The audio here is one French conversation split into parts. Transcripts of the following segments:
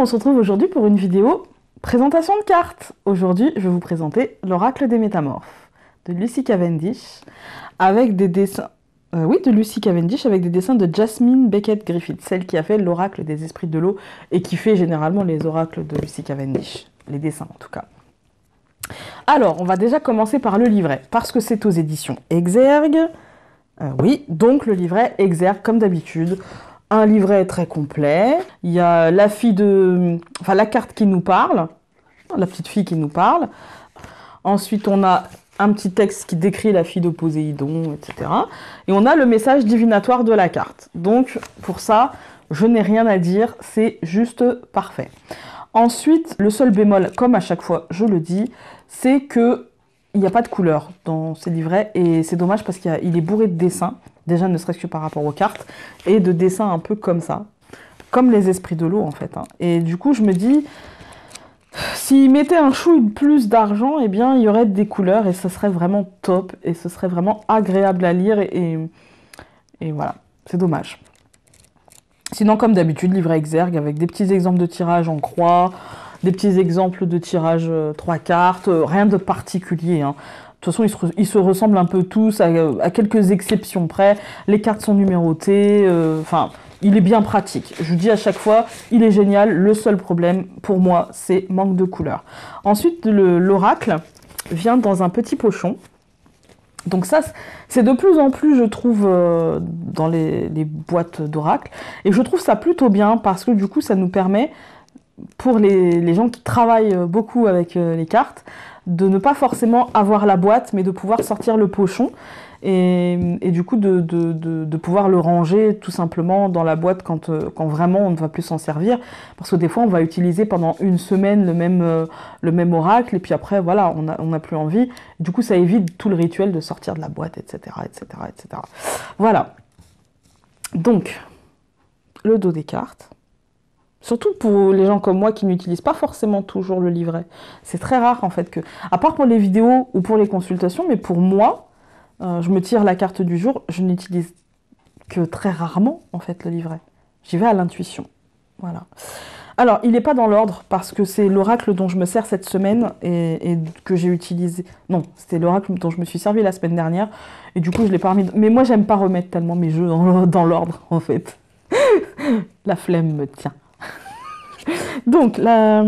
on se retrouve aujourd'hui pour une vidéo présentation de cartes. Aujourd'hui, je vais vous présenter l'Oracle des Métamorphes de Lucy Cavendish avec des dessins... de Lucy Cavendish avec des dessins de Jasmine Beckett Griffith, celle qui a fait l'Oracle des Esprits de l'eau et qui fait généralement les oracles de Lucy Cavendish, les dessins en tout cas. Alors, on va déjà commencer par le livret, parce que c'est aux éditions Exergue. Oui, donc le livret Exergue comme d'habitude. Un livret très complet. Il y a la carte qui nous parle, la petite fille qui nous parle. Ensuite, on a un petit texte qui décrit la fille de Poséidon, etc. Et on a le message divinatoire de la carte. Donc, pour ça, je n'ai rien à dire, c'est juste parfait. Ensuite, le seul bémol, comme à chaque fois je le dis, c'est que il n'y a pas de couleur dans ces livrets et c'est dommage parce qu'il est bourré de dessins, déjà ne serait-ce que par rapport aux cartes, et de dessins un peu comme ça, comme les esprits de l'eau en fait. Et du coup je me dis, s'ils mettaient un chouille de plus d'argent, eh bien il y aurait des couleurs et ce serait vraiment top et ce serait vraiment agréable à lire et voilà, c'est dommage. Sinon comme d'habitude, livret Exergue avec des petits exemples de tirage en croix, des petits exemples de tirage 3 cartes, rien de particulier. De toute façon, ils se ressemblent un peu tous, à quelques exceptions près. Les cartes sont numérotées, il est bien pratique. Je vous dis à chaque fois, il est génial. Le seul problème, pour moi, c'est manque de couleur. Ensuite, l'oracle vient dans un petit pochon. Donc ça, c'est de plus en plus, je trouve, dans les boîtes d'oracle. Et je trouve ça plutôt bien parce que du coup, ça nous permet, pour les gens qui travaillent beaucoup avec les cartes, de ne pas forcément avoir la boîte, mais de pouvoir sortir le pochon et du coup de pouvoir le ranger tout simplement dans la boîte quand vraiment on ne va plus s'en servir. Parce que des fois, on va utiliser pendant une semaine le même oracle et puis après, voilà, on n'a plus envie. Du coup, ça évite tout le rituel de sortir de la boîte, etc., etc., etc. Voilà. Donc, le dos des cartes. Surtout pour les gens comme moi qui n'utilisent pas forcément toujours le livret. C'est très rare en fait que, à part pour les vidéos ou pour les consultations, mais pour moi, je me tire la carte du jour, je n'utilise que très rarement en fait le livret. J'y vais à l'intuition. Voilà. Alors, il n'est pas dans l'ordre parce que c'est l'oracle dont je me sers cette semaine et que j'ai utilisé. Non, c'était l'oracle dont je me suis servi la semaine dernière et du coup je l'ai pas remis. Mais moi, j'aime pas remettre tellement mes jeux dans l'ordre en fait. La flemme me tient. Donc, la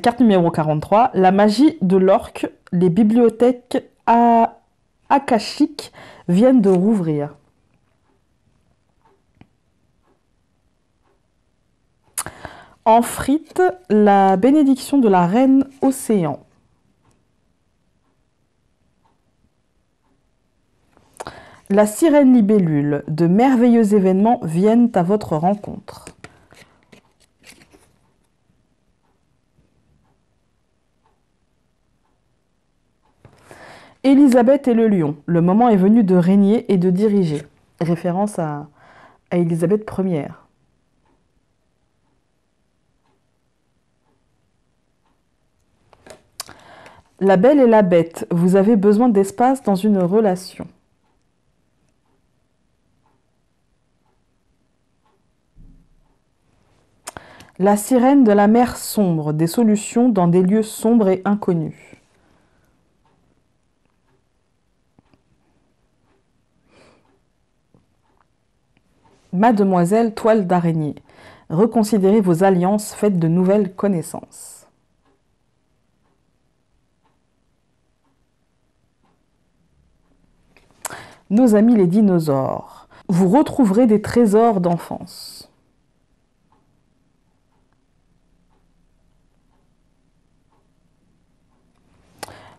carte numéro 43, la magie de l'orque, les bibliothèques akashiques viennent de rouvrir. En frite, la bénédiction de la reine océan. La sirène libellule, de merveilleux événements viennent à votre rencontre. Élisabeth et le lion, le moment est venu de régner et de diriger. Référence à Élisabeth Ière. La belle et la bête, vous avez besoin d'espace dans une relation. La sirène de la mer sombre, des solutions dans des lieux sombres et inconnus. Mademoiselle toile d'araignée, reconsidérez vos alliances, faites de nouvelles connaissances. Nos amis les dinosaures, vous retrouverez des trésors d'enfance.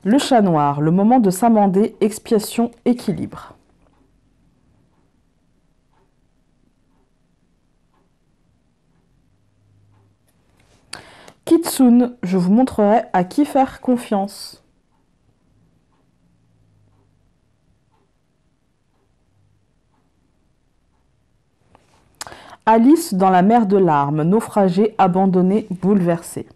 Le chat noir, le moment de s'amender, expiation, équilibre. Kitsune, je vous montrerai à qui faire confiance. Alice dans la mer de larmes, naufragée, abandonnée, bouleversée.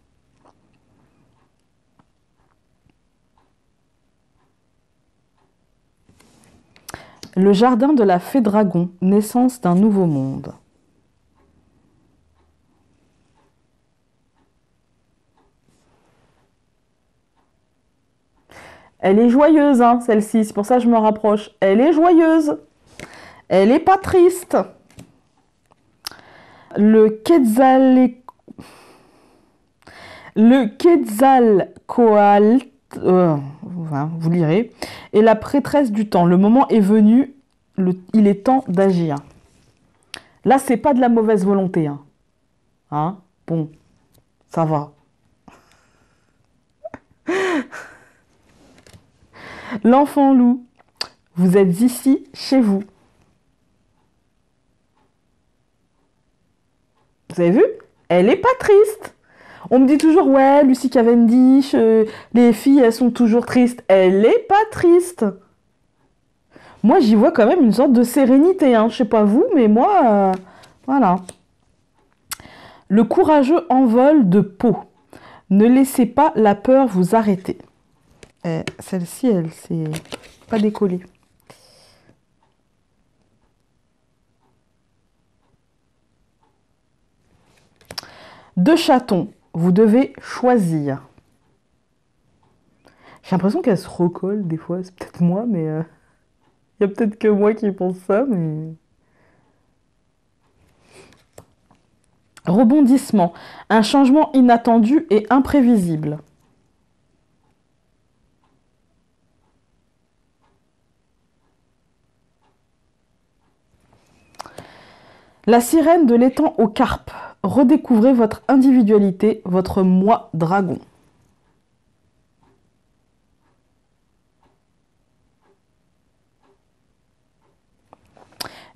Le jardin de la fée dragon, naissance d'un nouveau monde. Elle est joyeuse, hein, celle-ci. C'est pour ça que je me rapproche. Elle est joyeuse. Elle est pas triste. Le Quetzalcoatl, vous lirez, est la prêtresse du temps. Le moment est venu, il est temps d'agir. Là, c'est pas de la mauvaise volonté. Hein, bon, ça va. L'enfant loup, vous êtes ici, chez vous. Vous avez vu? Elle est pas triste. On me dit toujours, ouais, Lucy Cavendish, les filles, elles sont toujours tristes. Elle est pas triste. Moi, j'y vois quand même une sorte de sérénité. Je sais pas vous, mais moi, voilà. Le courageux envol de peau. Ne laissez pas la peur vous arrêter. Celle-ci, elle s'est pas décollée. Deux chatons, vous devez choisir. J'ai l'impression qu'elle se recolle des fois, c'est peut-être moi, mais il y a peut-être que moi qui pense ça, mais... Rebondissement, un changement inattendu et imprévisible. La sirène de l'étang aux carpes. Redécouvrez votre individualité, votre moi dragon.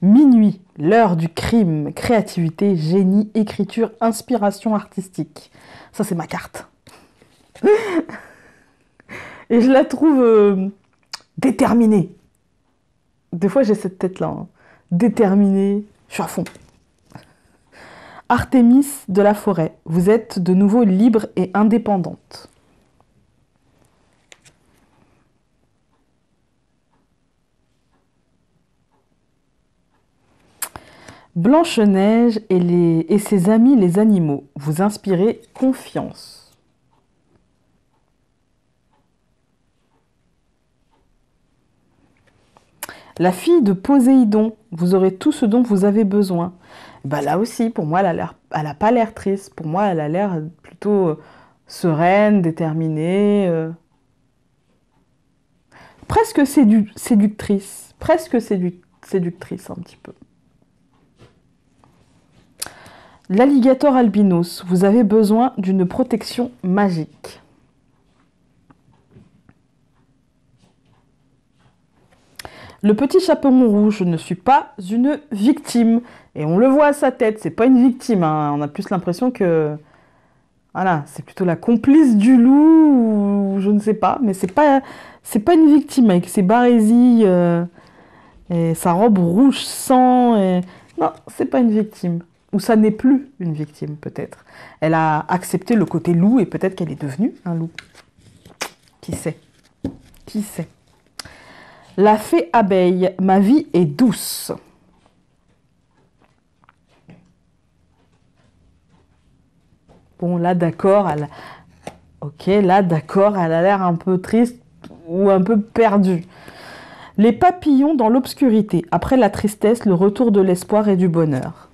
Minuit, l'heure du crime, créativité, génie, écriture, inspiration artistique. Ça, c'est ma carte. Et je la trouve déterminée. Des fois, j'ai cette tête-là. Déterminée, je suis à fond. Artémis de la forêt, vous êtes de nouveau libre et indépendante. Blanche-Neige et ses amis les animaux, vous inspirez confiance. La fille de Poséidon, vous aurez tout ce dont vous avez besoin. Bah là aussi, pour moi, elle a pas l'air triste. Pour moi, elle a l'air plutôt sereine, déterminée. Presque séductrice. Presque séductrice un petit peu. L'alligator albinos, vous avez besoin d'une protection magique. Le petit chaperon rouge, je ne suis pas une victime. Et on le voit à sa tête, c'est pas une victime. On a plus l'impression que... Voilà, c'est plutôt la complice du loup, ou je ne sais pas. Mais c'est pas une victime avec ses barésilles et sa robe rouge sang. Non, c'est pas une victime. Ou ça n'est plus une victime, peut-être. Elle a accepté le côté loup et peut-être qu'elle est devenue un loup. Qui sait? Qui sait? La fée abeille, ma vie est douce. Bon, là, d'accord, ok, là, d'accord, elle a l'air un peu triste ou un peu perdue. Les papillons dans l'obscurité. Après la tristesse, le retour de l'espoir et du bonheur.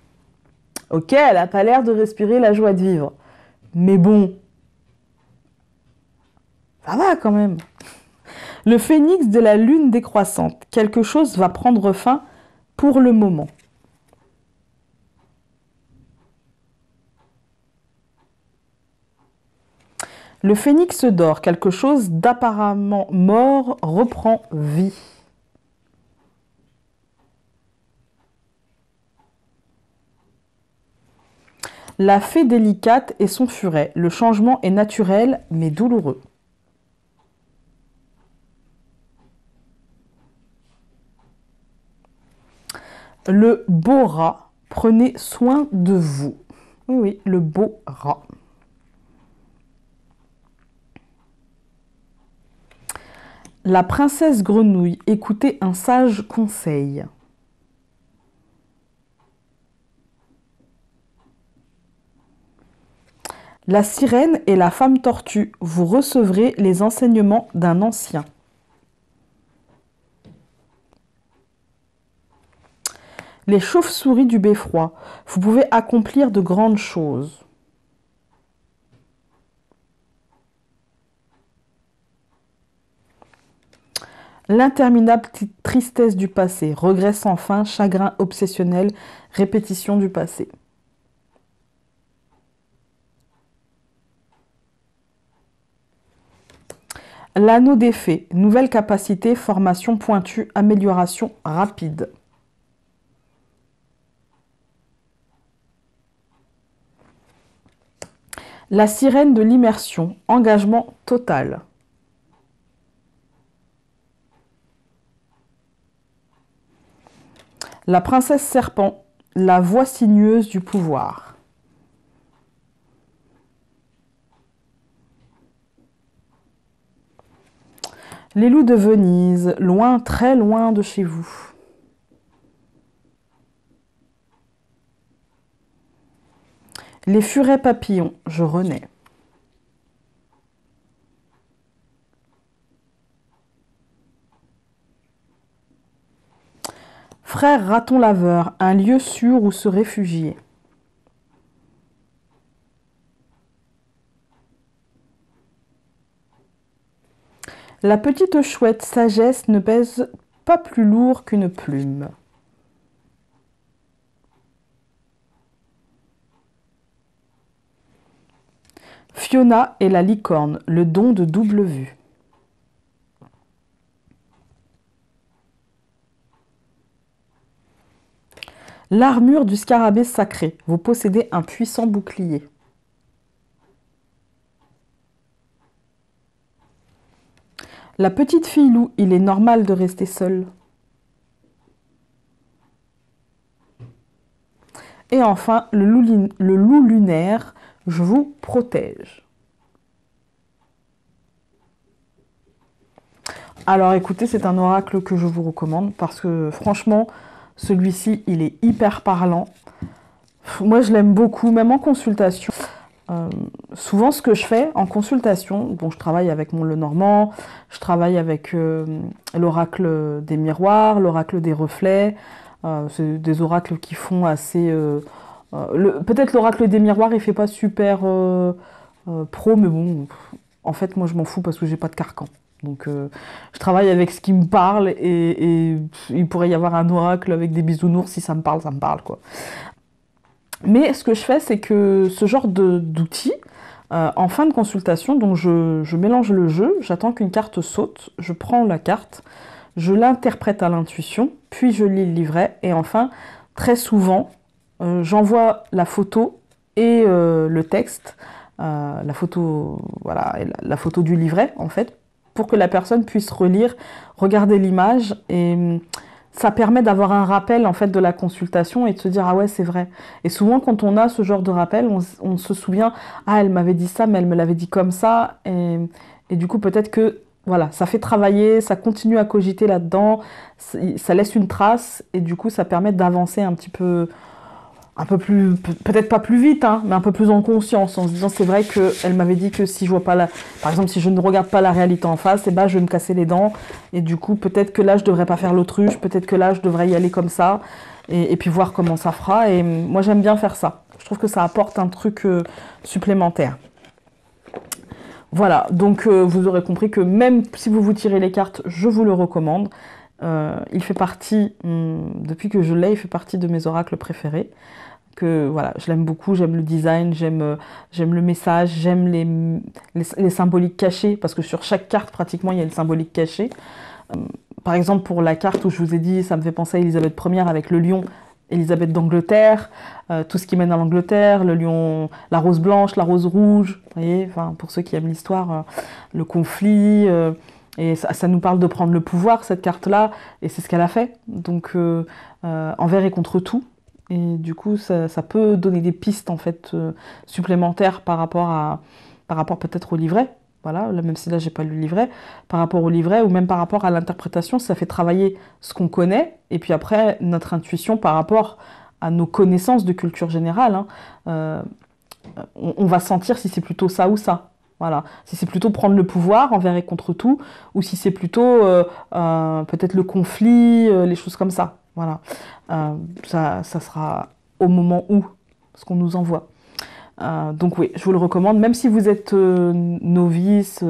Ok, elle n'a pas l'air de respirer la joie de vivre. Mais bon, ça va quand même. Le phénix de la lune décroissante. Quelque chose va prendre fin pour le moment. Le phénix d'or. Quelque chose d'apparemment mort reprend vie. La fée délicate et son furet. Le changement est naturel mais douloureux. Le beau rat. Prenez soin de vous. Oui, oui, le beau rat. La princesse grenouille. Écoutez un sage conseil. La sirène et la femme tortue, vous recevrez les enseignements d'un ancien. Les chauves-souris du beffroi. Vous pouvez accomplir de grandes choses. L'interminable tristesse du passé. Regret sans fin, chagrin obsessionnel, répétition du passé. L'anneau des fées. Nouvelle capacité, formation pointue, amélioration rapide. La sirène de l'immersion. Engagement total. La princesse serpent, la voix sinueuse du pouvoir. Les loups de Venise, loin, très loin de chez vous. Les furets papillons, je renais. Frère raton laveur, un lieu sûr où se réfugier. La petite chouette sagesse ne pèse pas plus lourd qu'une plume. Fiona et la licorne, le don de double vue. L'armure du scarabée sacré, vous possédez un puissant bouclier. La petite fille loup, il est normal de rester seule. Et enfin, le loup lunaire, je vous protège. Alors écoutez, c'est un oracle que je vous recommande parce que franchement, celui-ci, il est hyper parlant. Moi, je l'aime beaucoup, même en consultation. Souvent, ce que je fais en consultation, bon, je travaille avec mon Lenormand, je travaille avec l'oracle des miroirs, l'oracle des reflets. C'est des oracles qui font assez... peut-être l'oracle des miroirs, il fait pas super pro, mais bon, en fait, moi, je m'en fous parce que j'ai pas de carcan. Donc, je travaille avec ce qui me parle et il pourrait y avoir un oracle avec des bisounours. Si ça me parle, quoi. Mais ce que je fais, c'est que ce genre d'outils, en fin de consultation, donc je mélange le jeu, j'attends qu'une carte saute, je prends la carte, je l'interprète à l'intuition, puis je lis le livret, et enfin, très souvent, j'envoie la photo et le texte, la photo, voilà, et la photo du livret, en fait, pour que la personne puisse relire, regarder l'image, et ça permet d'avoir un rappel en fait de la consultation et de se dire ah ouais c'est vrai. Et souvent quand on a ce genre de rappel, on se souvient ah elle m'avait dit ça mais elle me l'avait dit comme ça et du coup peut-être que voilà ça fait travailler, ça continue à cogiter là-dedans, ça laisse une trace et du coup ça permet d'avancer un peu plus, peut-être pas plus vite, hein, mais un peu plus en conscience, en se disant c'est vrai qu'elle m'avait dit que si je vois pas par exemple si je ne regarde pas la réalité en face, et ben je vais me casser les dents, et du coup peut-être que là je devrais pas faire l'autruche, peut-être que là je devrais y aller comme ça, et puis voir comment ça fera, et moi j'aime bien faire ça, je trouve que ça apporte un truc supplémentaire. Voilà, donc vous aurez compris que même si vous vous tirez les cartes, je vous le recommande. Il fait partie, depuis que je l'ai, il fait partie de mes oracles préférés. Que voilà, je l'aime beaucoup, j'aime le design, j'aime le message, j'aime les symboliques cachées, parce que sur chaque carte, pratiquement, il y a une symbolique cachée. Par exemple, pour la carte où je vous ai dit, ça me fait penser à Elisabeth Ier avec le lion, Elisabeth d'Angleterre, tout ce qui mène à l'Angleterre, le lion, la rose blanche, la rose rouge, vous voyez, enfin, pour ceux qui aiment l'histoire, le conflit, et ça nous parle de prendre le pouvoir, cette carte-là, et c'est ce qu'elle a fait, donc envers et contre tout. Et du coup, ça peut donner des pistes en fait supplémentaires par rapport peut-être au livret. Voilà, même si là j'ai pas lu le livret, par rapport au livret ou même par rapport à l'interprétation, ça fait travailler ce qu'on connaît et puis après notre intuition par rapport à nos connaissances de culture générale. Hein. On va sentir si c'est plutôt ça ou ça. Voilà, si c'est plutôt prendre le pouvoir envers et contre tout, ou si c'est plutôt peut-être le conflit, les choses comme ça. Voilà. Ça sera au moment où, ce qu'on nous envoie. Donc oui, je vous le recommande. Même si vous êtes novice,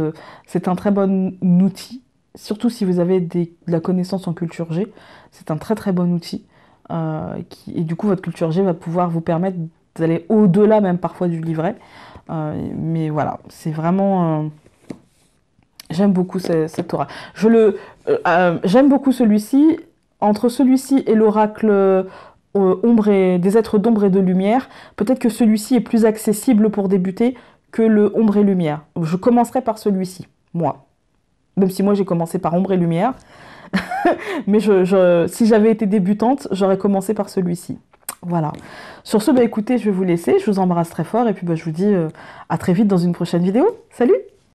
c'est un très bon outil. Surtout si vous avez de la connaissance en culture G, c'est un très très bon outil. Et du coup, votre culture G va pouvoir vous permettre d'aller au-delà même parfois du livret. Mais voilà, c'est vraiment... j'aime beaucoup cet oracle. J'aime beaucoup celui-ci. Entre celui-ci et l'oracle des êtres d'ombre et de lumière, peut-être que celui-ci est plus accessible pour débuter que le ombre et lumière. Je commencerai par celui-ci, moi. Même si moi j'ai commencé par ombre et lumière. Mais si j'avais été débutante, j'aurais commencé par celui-ci. Voilà. Sur ce, bah, écoutez, je vais vous laisser. Je vous embrasse très fort et puis bah, je vous dis à très vite dans une prochaine vidéo. Salut!